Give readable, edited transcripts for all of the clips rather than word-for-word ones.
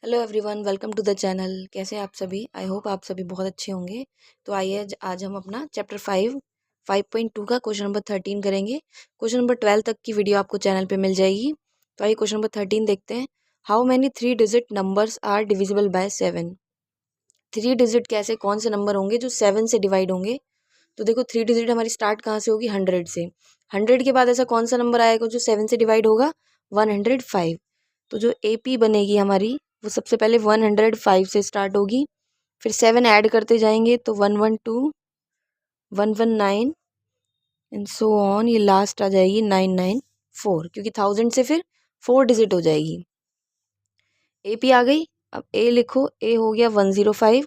Hello everyone, welcome to the channel. कैसे हैं आप सभी? आई होप आप सभी बहुत अच्छे होंगे। तो आइए आज हम अपना चैप्टर 5.2 का क्वेश्चन नंबर 13 करेंगे। क्वेश्चन नंबर 12 तक की वीडियो आपको चैनल पे मिल जाएगी। तो आइए क्वेश्चन नंबर 13 देखते हैं। How many 3 digit numbers are divisible by 7? 3 digit कैसे, कौन से नंबर होंगे जो 7 से डिवाइड होंगे? तो देखो 3 डिजिट हमारी स्टार्ट कहाँ से होगी? 100 से। 100 के बाद ऐसा कौन सा नंबर आएगा जो 7 से डिवाइड होगा? 105। तो जो AP बनेगी हमारी वो सबसे पहले 105 से स्टार्ट होगी, फिर 7 ऐड करते जाएंगे तो 112, 119 एंड सो ऑन। ये लास्ट आ जाएगी 994, क्योंकि 1000 से फिर 4 डिजिट हो जाएगी। AP आ गई। अब A लिखो। A हो गया 105,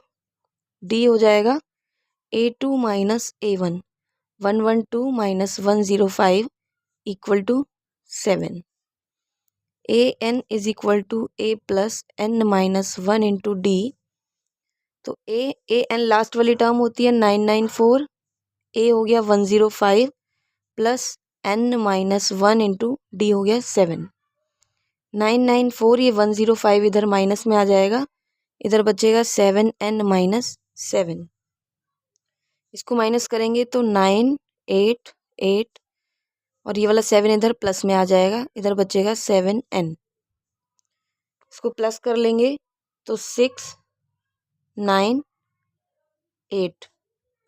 D हो जाएगा A2 minus A1, 112 minus 105 equal to 7। AN is equal to A plus N minus 1 into D। तो AN लास्ट वाली टर्म होती है 994। A हो गया 105 plus N minus 1 into D हो गया 7। 994, ये 105 इधर माइनस में आ जाएगा, इधर बचेगा 7N माइनस 7। इसको माइनस करेंगे तो 9, 8, 8 और ये वाला 7 इधर प्लस में आ जाएगा, इधर बचेगा 7N। इसको प्लस कर लेंगे तो 6, 9, 8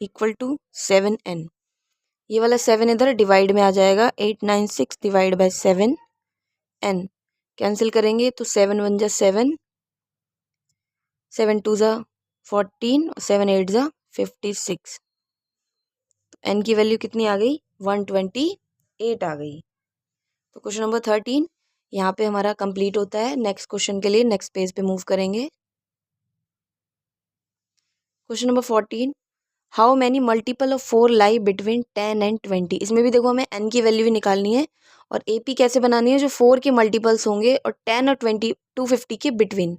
इक्वल टू 7N। ये वाला 7 इधर डिवाइड में आ जाएगा, 896 डिवाइड बाय 7N। कैंसिल करेंगे तो 7 1 जा 7, 7 2 जा 14 और 7 8 जा 56। तो N की वैल्यू कितनी आ गई? 128 आ गई। तो क्वेश्चन नंबर 13 यहाँ पे हमारा कंप्लीट होता है। नेक्स्ट क्वेश्चन के लिए नेक्स्ट पेज पे मूव करेंगे। Question number 14, how many multiple of 4 lie between 10 and 20? इसमें भी देखो हमें N की वैल्यू भी निकालनी है और AP कैसे बनानी है, जो 4 के मल्टीपल्स होंगे और 10 और 20 250 के बिटवीन।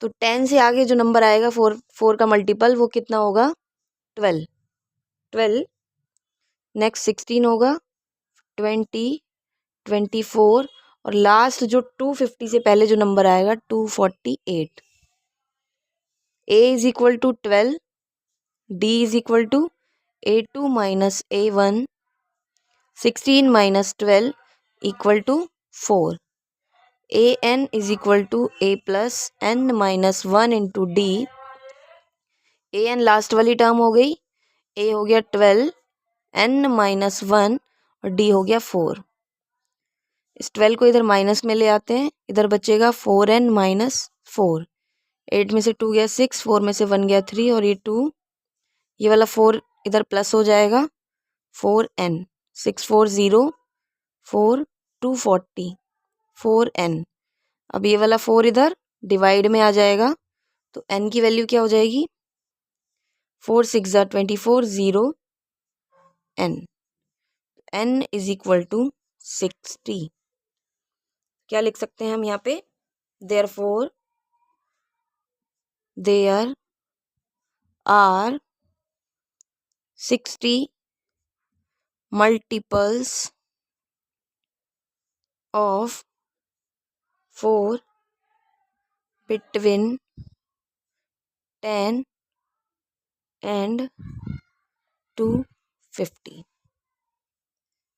तो 10 से आगे जो नंबर आएगा 4 का मल्टीपल वो कितना होगा? 12। नेक्स्ट 16 होगा, 20, 24 और लास्ट जो 250 से पहले जो नंबर आएगा 248। A is equal to 12, D is equal to A2 minus A1, 16 minus 12 equal to 4। AN is equal to A plus N minus 1 into D। AN last वाली टर्म हो गई, A हो गया 12, N माइनस 1 और D हो गया 4। इस 12 को इधर माइनस में ले आते हैं, इधर बचेगा 4N माइनस 4। 8 में से 2 गया 6, 4 में से 1 गया 3 और ये 2, ये वाला 4 इधर प्लस हो जाएगा, 4N। 6 4 0 4 240 4N। अब ये वाला 4 इधर डिवाइड में आ जाएगा तो N की वैल्यू क्या हो जाएगी? 4 6 जा 24 0 N। N is equal to 60। क्या लिख सकते हैं हम यहाँ पे? Therefore there are 60 multiples of 4 between 10 and 250।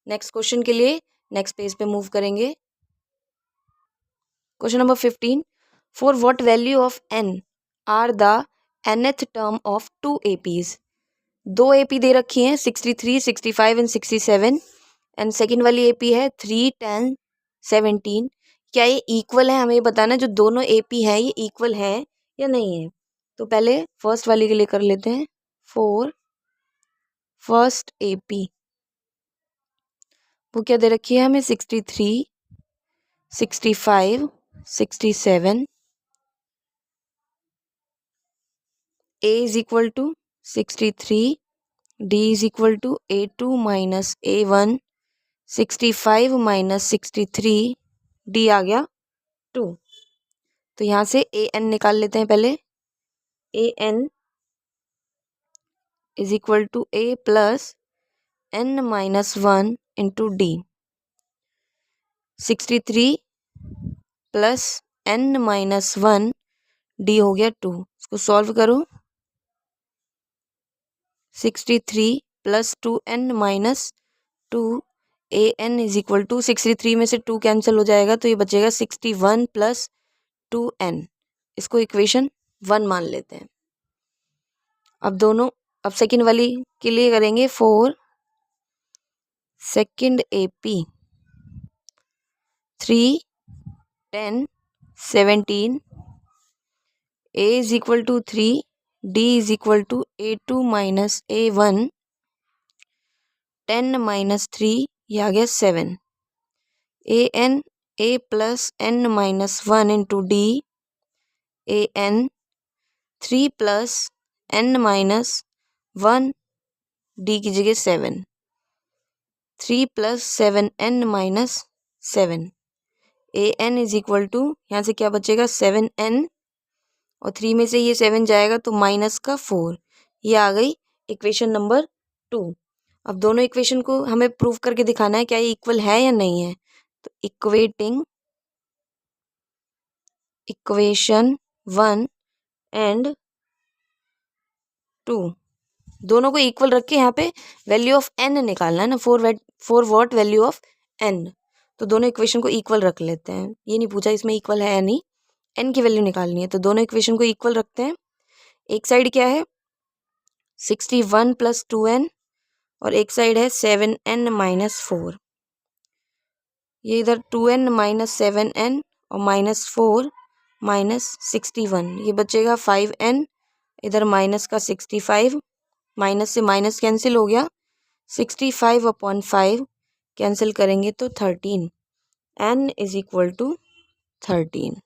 Next question के लिए नेक्स्ट पेज पे मूव करेंगे। Question number 15, for what value of n are the nth term of 2 APs? 2 AP दे रखी हैं, 63, 65 एंड 67 एंड सेकेंड वाली AP है 3, 10, 17। क्या ये इक्वल है? हमें ये बताना है जो दोनों AP हैं ये इक्वल हैं या नहीं है। तो पहले फर्स्ट वाली के लिए कर लेते हैं। फॉर फर्स्ट AP वो क्या दे रखी है हमें? 63, 65, 67। A is equal to 63, D is equal to A2 minus A1, 65 minus 63, D आ गया 2। तो यहाँ से AN निकाल लेते हैं पहले। AN is equal to A plus N minus 1 into D। 63 plus N minus 1 D हो गया 2। इसको सॉल्व करो। 63 plus 2n minus 2 an is equal to 63 में से 2 कैंसिल हो जाएगा तो ये बचेगा 61 प्लस 2n। इसको इक्वेशन 1 मान लेते हैं। अब सेकंड वाली के लिए करेंगे 4 second AP 3 10 17 a is equal to 3 d is equal to a2 minus a1 10 minus 3 ये आ गया 7 an a plus n minus 1 into d an 3 plus n minus 1 d की जगह 7 3 plus 7n minus 7 an is equal to यहाँ से क्या बचेगा 7n और 3 में से ये 7 जाएगा तो माइनस का 4। ये आ गई इक्वेशन नंबर 2। अब दोनों इक्वेशन को हमें प्रूव करके दिखाना है क्या ये इक्वल है या नहीं है। तो इक्वेटिंग इक्वेशन 1 एंड 2 दोनों को इक्वल रख के यहाँ पे वैल्यू ऑफ n निकालना है ना। Four what value of n। तो दोनों इक्वेशन को इक्वल रख लेते हैं। ये नहीं पूछा इसमें इक्वल है या नहीं, n की वैल्यू निकालनी है। तो दोनों इक्वेशन को इक्वल रखते हैं। एक साइड क्या है 61 प्लस 2n और एक साइड है 7n माइनस 4। ये इधर 2n माइनस 7n और माइनस 4 माइनस 61 ये बचेगा 5n। इधर माइनस का 65 माइनस से माइनस कैंसिल हो गया 65 अपॉन 5 कैंसिल करेंगे तो 13 n इज इक्वल टू 13।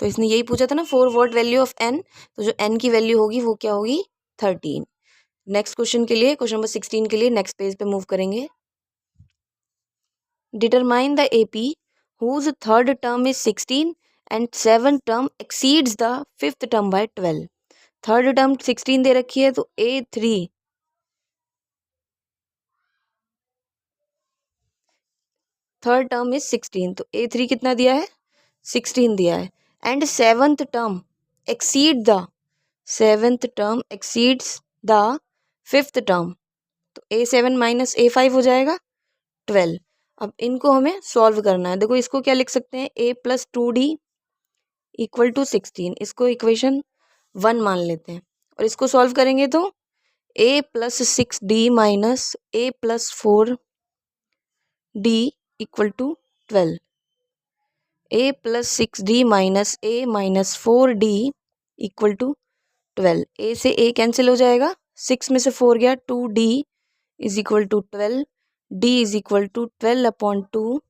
तो इसने यही पूछा था ना 4 वॉट वैल्यू ऑफ n। तो जो n की वैल्यू होगी वो क्या होगी 13। नेक्स्ट क्वेश्चन के लिए क्वेश्चन नंबर 16 के लिए नेक्स्ट पेज पे मूव करेंगे। Determine the AP whose third term is 16 and seventh term exceeds the fifth term by 12। Third term 16 दे रखी है तो A3 थर्ड टर्म इज 16 तो A3 कितना दिया है 16 दिया है। And seventh term exceeds the fifth term तो A7 माइनस A5 हो जाएगा 12। अब इनको हमें सॉल्व करना है। देखो इसको क्या लिख सकते हैं a plus 2d equal to 16। इसको इक्वेशन 1 मान लेते हैं और इसको सॉल्व करेंगे तो a plus 6d minus a plus 4d equal to 12। a plus 6d minus a minus 4d equal to 12। a से a कैंसिल हो जाएगा 6 में से 4 गया 2d is equal to 12। d is equal to 12 upon 2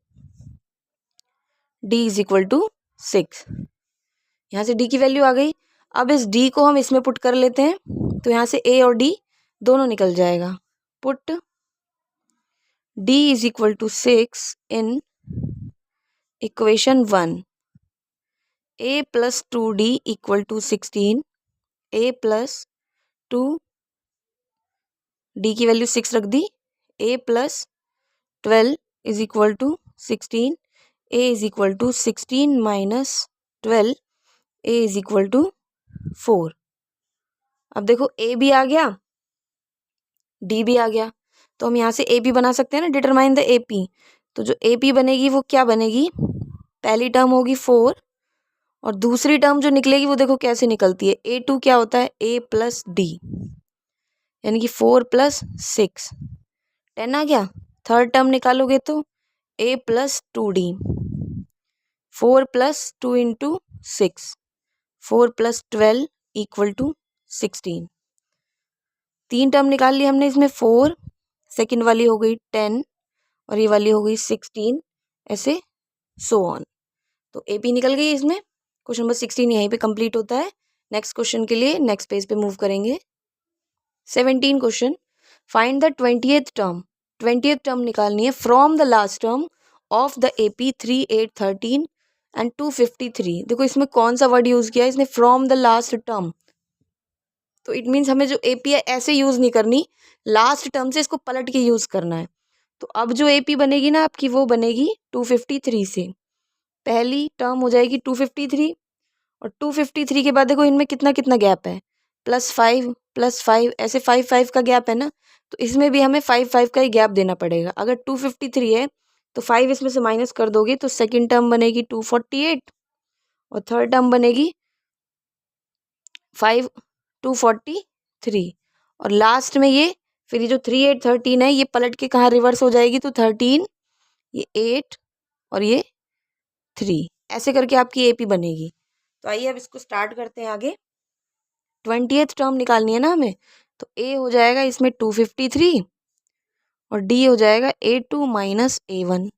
d is equal to 6। यहाँ से d की value आ गई। अब इस d को हम इसमें पुट कर लेते हैं तो यहाँ से a और d दोनों निकल जाएगा। Put d is equal to 6 in equation 1। a plus 2d equal to 16 a plus 2 d की वैल्यू 6 रख दी a plus 12 is equal to 16 a is equal to 16 minus 12 a is equal to 4। अब देखो a भी आ गया d भी आ गया तो हम यहाँ से a b बना सकते हैं ना। डिटरमाइन द AP तो जो AP बनेगी वो क्या बनेगी पहली टर्म होगी 4 और दूसरी टर्म जो निकलेगी वो देखो कैसे निकलती है A2 क्या होता है a प्लस d यानी कि 4 प्लस 6 10 आ गया। थर्ड टर्म निकालोगे तो a plus 2d 4 plus 2 into 6 4 plus 12 equal to 16। तीन टर्म निकाल ली हमने इसमें 4 सेकंड वाली हो गई 10 और ये वाली हो गई 16 ऐसे सो ऑन। तो AP निकल गई इसमें। क्वेश्चन नंबर 16 यहीं पे कंप्लीट होता है। नेक्स्ट क्वेश्चन के लिए नेक्स्ट पेज पे मूव करेंगे। 17 question find the 20th term 20th term निकालनी है from the last term of the AP 3 8 13 and 253। देखो इसमें कौन सा वर्ड यूज किया है इसने फ्रॉम द लास्ट टर्म। तो इट मीन्स हमें जो AP है ऐसे यूज नहीं करनी लास्ट टर्म से इसको पलट के यूज करना है। तो अब जो AP बनेगी ना आपकी वो बनेगी 253 से। पहली टर्म हो जाएगी 253 और 253 के बाद देखो इनमें कितना कितना गैप है, +5 ऐसे 5 का गैप है ना, तो इसमें भी हमें 5 का ही गैप देना पड़ेगा। अगर 253 है तो 5 इसमें से माइनस कर दोगे तो सेकेंड टर्म बनेगी 248 और थर्ड टर्म बनेगी 243 और लास्ट में ये फिर ये जो 3 8 13 है ये पलट के कहाँ रिवर्स हो जाएगी, तो 13 ये 8 और ये 3 ऐसे करके आपकी एपी बनेगी। तो आइए अब इसको स्टार्ट करते हैं आगे। 20th टर्म निकालनी है ना हमें, तो ए हो जाएगा इसमें 253 और डी हो जाएगा A2 माइनस A1।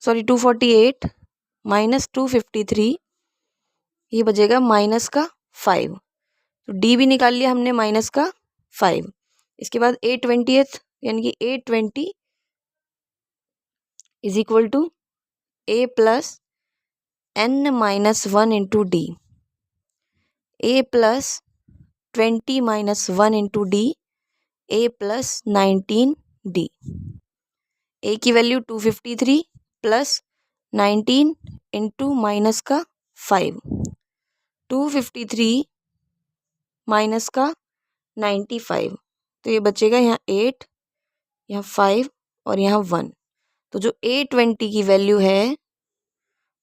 248 माइनस 253 ये बचेगा -5। तो डी भी निकाल लिया हमने -5। इसके बाद A20th यानी कि A20 is equal to A plus n minus 1 into d. A plus 20 minus 1 into d A plus 19 d. A की वैल्यू 253 प्लस 19 इंटू माइनस का 5। 253 माइनस का 95 तो ये बचेगा यहाँ 8 यहाँ 5 और यहाँ 1। तो जो A20 की वैल्यू है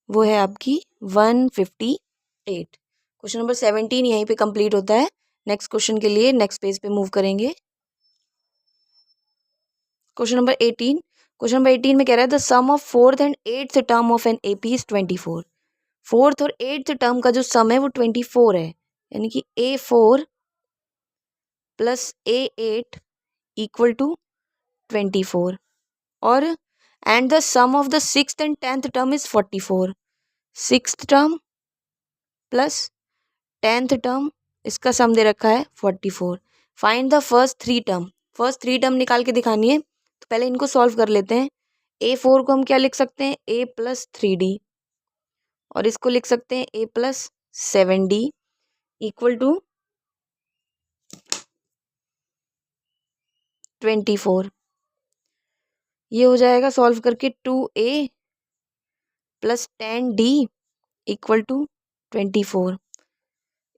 वो है आपकी 158। क्वेश्चन नंबर 17 यहीं पे कंप्लीट होता है। नेक्स्ट क्वेश्चन के लिए नेक्स्ट पेज पे मूव करेंगे। क्वेश्चन नंबर 18 में कह रहा है the sum of fourth and eighth term of an AP is 24। फोर्थ और एट्थ टर्म का जो सम है वो 24 है, यानी कि A4 plus A8 equal to 24 और and the sum of the sixth and tenth term is 44। Sixth term plus tenth term इसका सम दे रखा है 44। Find the first three term निकाल के दिखानी है, तो पहले इनको सॉल्व कर लेते हैं। A4 को हम क्या लिख सकते हैं, A प्लस 3D और इसको लिख सकते हैं A plus 7D equal to 24। ये हो जाएगा सॉल्व करके 2A plus 10D equal to 24।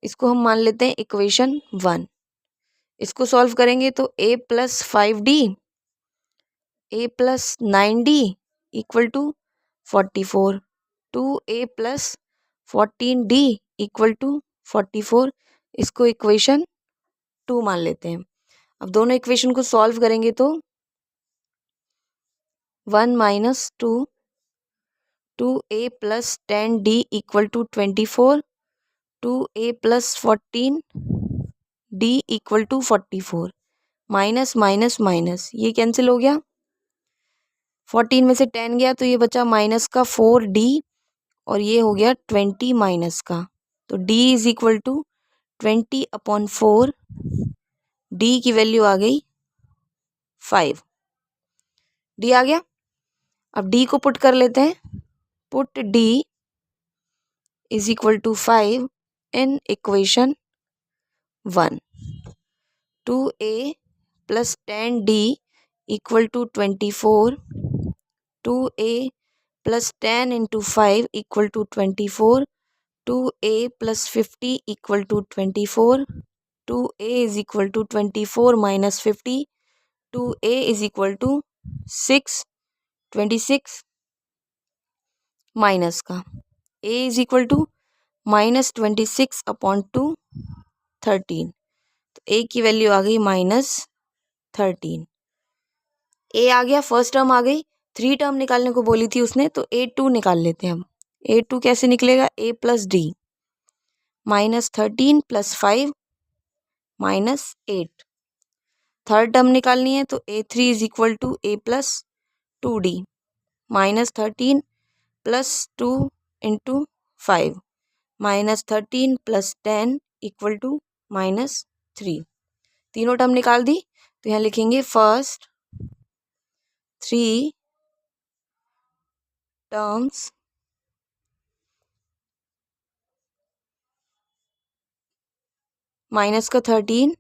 इसको हम मान लेते हैं इक्वेशन 1। इसको सॉल्व करेंगे तो A plus 5D A plus 9D equal to 44। 2A plus 14D equal to 44। इसको इक्वेशन 2 मान लेते हैं। अब दोनों इक्वेशन को सॉल्व करेंगे तो 1 minus 2A plus 10D equal to 24। 2A plus 14D equal to 44। Minus minus minus ये कैंसिल हो गया। 14 में से 10 गया तो ये बचा माइनस का 4D और ये हो गया 20 माइनस का। तो D is equal to 20/4। D की वैल्यू आ गई 5। D आ गया। अब D को पुट कर लेते हैं। Put D is equal to 5 in equation 1। 2A plus 10D equal to 24। 2A plus 10 into 5 equal to 24। 2A plus 50 equal to 24। 2A is equal to 24 minus 50। 2A is equal to 26 minus का A is equal to -26/2 13। तो A की value आ गई -13। A आ गया, first term आ गई। 3 term निकालने को बोली थी उसने, तो A2 निकाल लेते हैं हम। A2 कैसे निकलेगा, A plus D -13 plus 5 -8। Third term निकालनी है तो A3 is equal to A plus 2D -13 plus 2 into 5 -13 plus 10 equal to -3। तीनों टर्म निकाल दी, तो यहाँ लिखेंगे फर्स्ट 3 टर्म्स माइनस का 13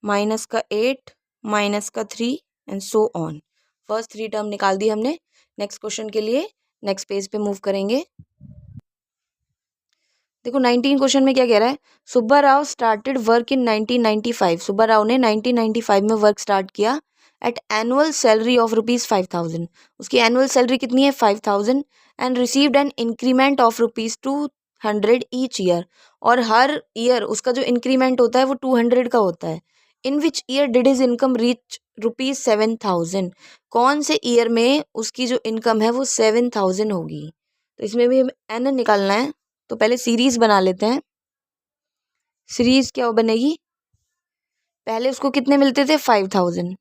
माइनस का 8 माइनस का 3 and so on. First 3 term निकाल दी हमने। नेक्स्ट क्वेश्चन के लिए नेक्स्ट पेज पे मूव करेंगे। देखो 19 क्वेश्चन में क्या कह रहा है, Subba Rao started work in 1995। Subba Rao ने 1995 में वर्क स्टार्ट किया एट एनुअल सैलरी ऑफ ₹5,000। उसकी एनुअल सैलरी कितनी है 5,000 and received an increment of ₹200 each year. और हर ईयर उसका जो इंक्रीमेंट होता है वो 200 का होता है। In which year did his income reach ₹7,000। कौन से ईयर में उसकी जो इनकम है वो 7,000 होगी। तो इसमें भी एन निकालना है। तो पहले सीरीज बना लेते हैं। सीरीज क्या बनेगी, पहले उसको कितने मिलते थे 5,000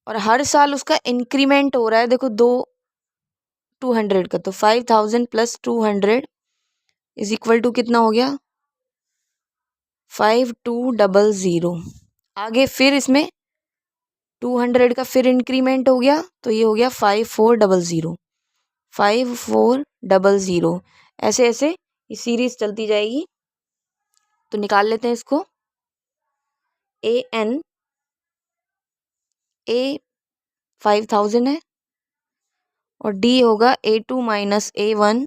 और हर साल उसका इंक्रीमेंट हो रहा है देखो 200 का। तो 5,000 प्लस 200 इज इक्वल टू कितना हो गया 5200। आगे फिर इसमें 200 का फिर इंक्रीमेंट हो गया तो ये हो गया 5400। 5400 ऐसे ऐसे ये सीरीज चलती जाएगी। तो निकाल लेते हैं इसको। AN 5,000 है और D होगा A2 माइनस A1।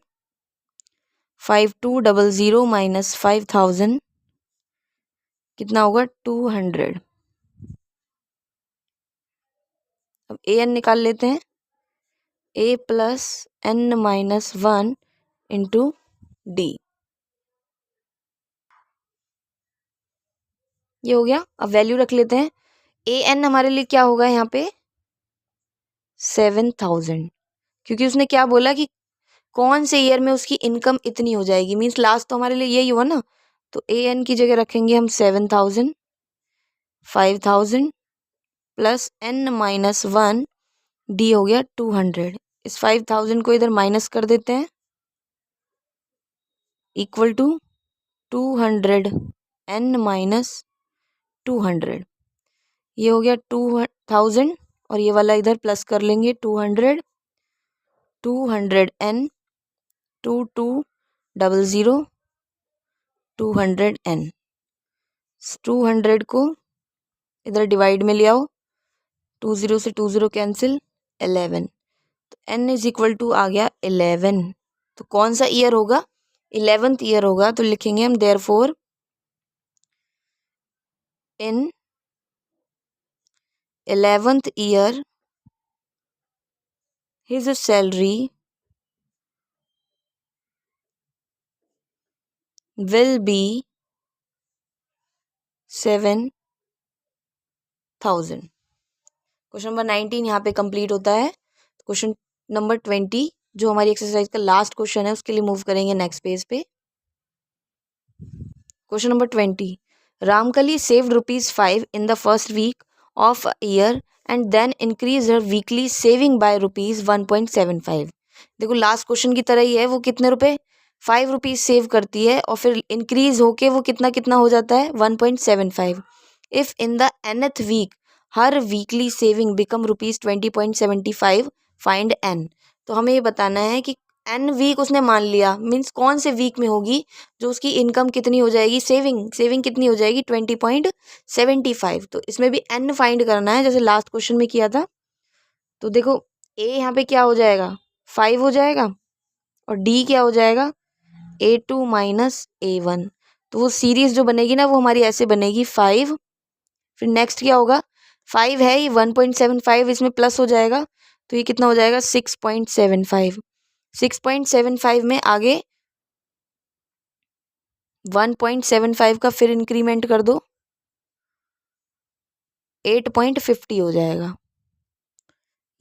5200 माइनस 5,000 कितना होगा 200। अब AN निकाल लेते हैं। A plus N minus 1 into D, ये हो गया। अब वैल्यू रख लेते हैं। AN हमारे लिए क्या होगा यहाँ पे 7,000, क्योंकि उसने क्या बोला कि कौन से ईयर में उसकी इनकम इतनी हो जाएगी, मीन्स लास्ट तो हमारे लिए यही हुआ ना। तो AN की जगह रखेंगे हम 7,000। 5,000 प्लस N माइनस 1 D हो गया 200। इस 5,000 को इधर माइनस कर देते हैं इक्वल टू 200 N माइनस 200। ये हो गया 2,000 और ये वाला इधर प्लस कर लेंगे 200 N 2200 200 N। 200 को इधर डिवाइड में ले आओ, 20 से 20 कैंसिल 11। तो N इज इक्वल टू आ गया 11। तो कौन सा ईयर होगा 11th ईयर होगा। तो लिखेंगे हम therefore in 11th year his salary will be 7,000। Question number 19 यहाँ पे कंप्लीट होता है। क्वेश्चन नंबर 20 जो हमारी एक्सरसाइज का लास्ट क्वेश्चन है उसके लिए मूव करेंगे नेक्स्ट पेज पे। Question number 20, Ramkali saved ₹5 in the first week of a year and then increased her weekly saving by ₹1.75। देखो लास्ट क्वेश्चन की तरह ही है, वो कितने रुपए ₹5 सेव करती है और फिर इंक्रीज होके वो कितना कितना हो जाता है 1.75। If in the nth week her weekly saving become ₹20.75 find n। तो हमें ये बताना है कि n वीक उसने मान लिया, मीन्स कौन से वीक में होगी जो उसकी इनकम कितनी हो जाएगी, सेविंग कितनी हो जाएगी 20.75। तो इसमें भी n फाइंड करना है जैसे लास्ट क्वेश्चन में किया था। तो देखो a यहाँ पे क्या हो जाएगा 5 हो जाएगा और d क्या हो जाएगा A2 माइनस A1। तो वो सीरीज जो बनेगी ना वो हमारी ऐसे बनेगी 5, फिर नेक्स्ट क्या होगा 5 है ये 1.75 इसमें प्लस हो जाएगा तो ये कितना हो जाएगा 6.75। 6.75 में आगे 1.75 का फिर इंक्रीमेंट कर दो 8.50 हो जाएगा।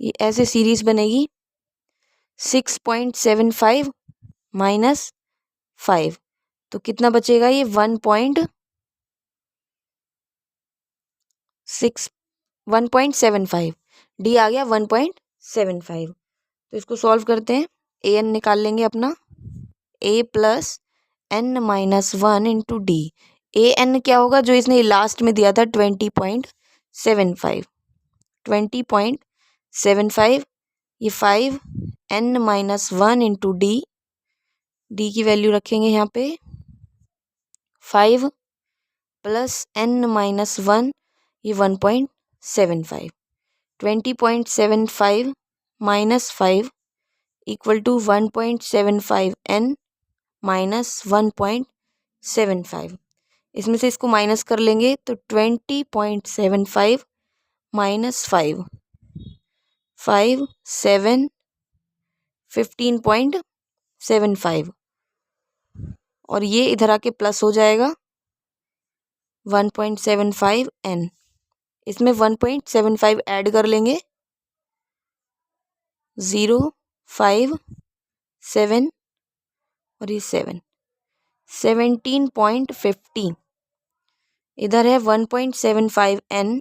ये ऐसे सीरीज बनेगी 6.75 माइनस 5 तो कितना बचेगा ये 1.75। डी आ गया 1.75। तो इसको सॉल्व करते हैं। AN निकाल लेंगे अपना A plus N minus 1 into d. AN क्या होगा जो इसने लास्ट में दिया था 20.75। 20.75 ये 5 N minus 1 into D. D की वैल्यू रखेंगे यहाँ पे 5 प्लस N माइनस 1 ये 1.75। 20.75 20.75 minus 5 equal to 1.75 n minus 1.75। इसमें से इसको माइनस कर लेंगे तो 20.75 माइनस 5 5 7 15.75 और ये इधर आके प्लस हो जाएगा 1.75 n। इसमें 1.75 ऐड कर लेंगे 0 5 7 और ये 7 17.50 इधर है 1.75 n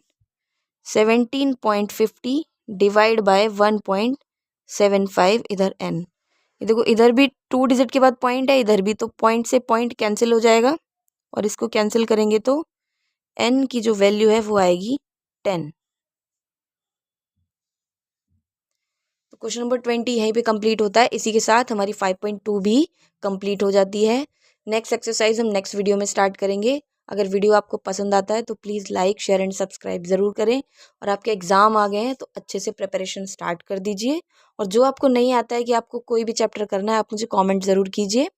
17.50 डिवाइड बाय 1.75 इधर n। ये देखो इधर भी 2 डिजिट के बाद पॉइंट है, इधर भी, तो पॉइंट से पॉइंट कैंसिल हो जाएगा और इसको कैंसिल करेंगे तो n की जो वैल्यू है वो आएगी 10। तो क्वेश्चन नंबर 20 यहीं पे कंप्लीट होता है। इसी के साथ हमारी 5.2 भी कंप्लीट हो जाती है। नेक्स्ट एक्सरसाइज हम नेक्स्ट वीडियो में स्टार्ट करेंगे। अगर वीडियो आपको पसंद आता है तो please like share and subscribe ज़रूर करें। और आपके एग्ज़ाम आ गए हैं तो अच्छे से प्रिपरेशन स्टार्ट कर दीजिए। और जो आपको नहीं आता है कि आपको कोई भी चैप्टर करना है, आप मुझे कॉमेंट ज़रूर कीजिए।